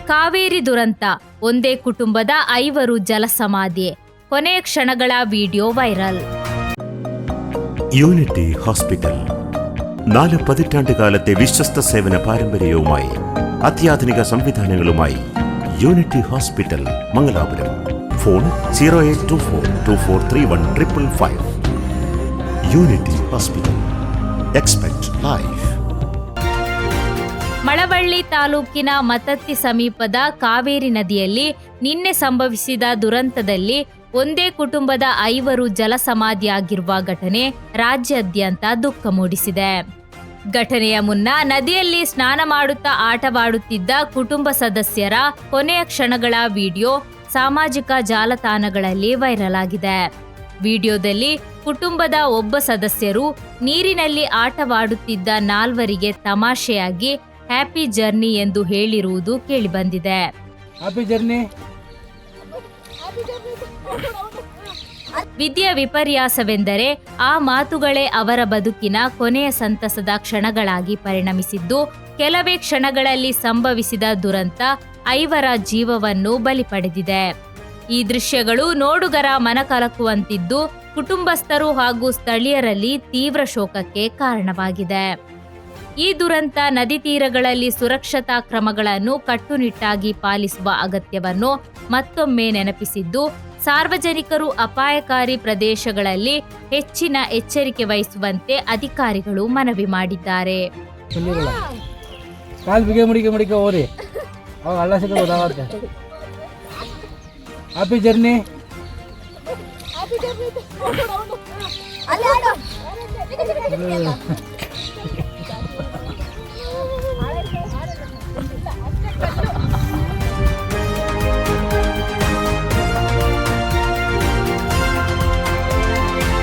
ಕಾವೇರಿ ದುರಂತ, ಒಂದೇ ಕುಟುಂಬದ 5 ಜಲಸಮಾಧಿ, ಕೊನೆಯ ಕ್ಷಣಗಳ ವಿಡಿಯೋ ವೈರಲ್. യൂണിറ്റി ഹോസ്പിറ്റൽ 4 പതിറ്റാണ്ടുകാലത്തെ വിശ്വസ്ത സേവന പാരമ്പര്യവുമായി അത്യാധുനിക സംവിധാനങ്ങളുമായി unity hospital Mangalapuram. Phone 0824243155. Unity hospital, expect life. Malavalli ತಾಲೂಕಿನ ಮತತ್ತಿ ಸಮೀಪದ ಕಾವೇರಿ ನದಿಯಲ್ಲಿ ನಿನ್ನೆ ಸಂಭವಿಸಿದ ದುರಂತದಲ್ಲಿ ಒಂದೇ ಕುಟುಂಬದ 5 ಜಲಸಮಾಧಿಯಾಗಿರುವ ಘಟನೆ ರಾಜ್ಯಾದ್ಯಂತ ದುಃಖ ಮೂಡಿಸಿದೆ. ಘಟನೆಯ ಮುನ್ನ ನದಿಯಲ್ಲಿ ಸ್ನಾನ ಮಾಡುತ್ತಾ ಆಟವಾಡುತ್ತಿದ್ದ ಕುಟುಂಬ ಸದಸ್ಯರ ಕೊನೆಯ ಕ್ಷಣಗಳ ವಿಡಿಯೋ ಸಾಮಾಜಿಕ ಜಾಲತಾಣಗಳಲ್ಲಿ ವೈರಲ್ ಆಗಿದೆ. ವಿಡಿಯೋದಲ್ಲಿ ಕುಟುಂಬದ ಒಬ್ಬ ಸದಸ್ಯರು ನೀರಿನಲ್ಲಿ ಆಟವಾಡುತ್ತಿದ್ದ 4 ತಮಾಷೆಯಾಗಿ ಹ್ಯಾಪಿ ಜರ್ನಿ ಎಂದು ಹೇಳಿರುವುದು ಕೇಳಿಬಂದಿದೆ. ವಿಧಿಯ ವಿಪರ್ಯಾಸವೆಂದರೆ ಆ ಮಾತುಗಳೇ ಅವರ ಬದುಕಿನ ಕೊನೆಯ ಸಂತಸದ ಕ್ಷಣಗಳಾಗಿ ಪರಿಣಮಿಸಿದ್ದು, ಕೆಲವೇ ಕ್ಷಣಗಳಲ್ಲಿ ಸಂಭವಿಸಿದ ದುರಂತ 5 ಜೀವವನ್ನು ಬಲಿ ಪಡೆದಿದೆ. ಈ ದೃಶ್ಯಗಳು ನೋಡುಗರ ಮನಕಲಕುವಂತಿದ್ದು, ಕುಟುಂಬಸ್ಥರು ಹಾಗೂ ಸ್ಥಳೀಯರಲ್ಲಿ ತೀವ್ರ ಶೋಕಕ್ಕೆ ಕಾರಣವಾಗಿದೆ. ಈ ದುರಂತ ನದಿ ತೀರಗಳಲ್ಲಿ ಸುರಕ್ಷತಾ ಕ್ರಮಗಳನ್ನು ಕಟ್ಟುನಿಟ್ಟಾಗಿ ಪಾಲಿಸುವ ಅಗತ್ಯವನ್ನು ಮತ್ತೊಮ್ಮೆ ನೆನಪಿಸಿದ್ದು, ಸಾರ್ವಜನಿಕರು ಅಪಾಯಕಾರಿ ಪ್ರದೇಶಗಳಲ್ಲಿ ಹೆಚ್ಚಿನ ಎಚ್ಚರಿಕೆ ವಹಿಸುವಂತೆ ಅಧಿಕಾರಿಗಳು ಮನವಿ ಮಾಡಿದ್ದಾರೆ. Happy journey.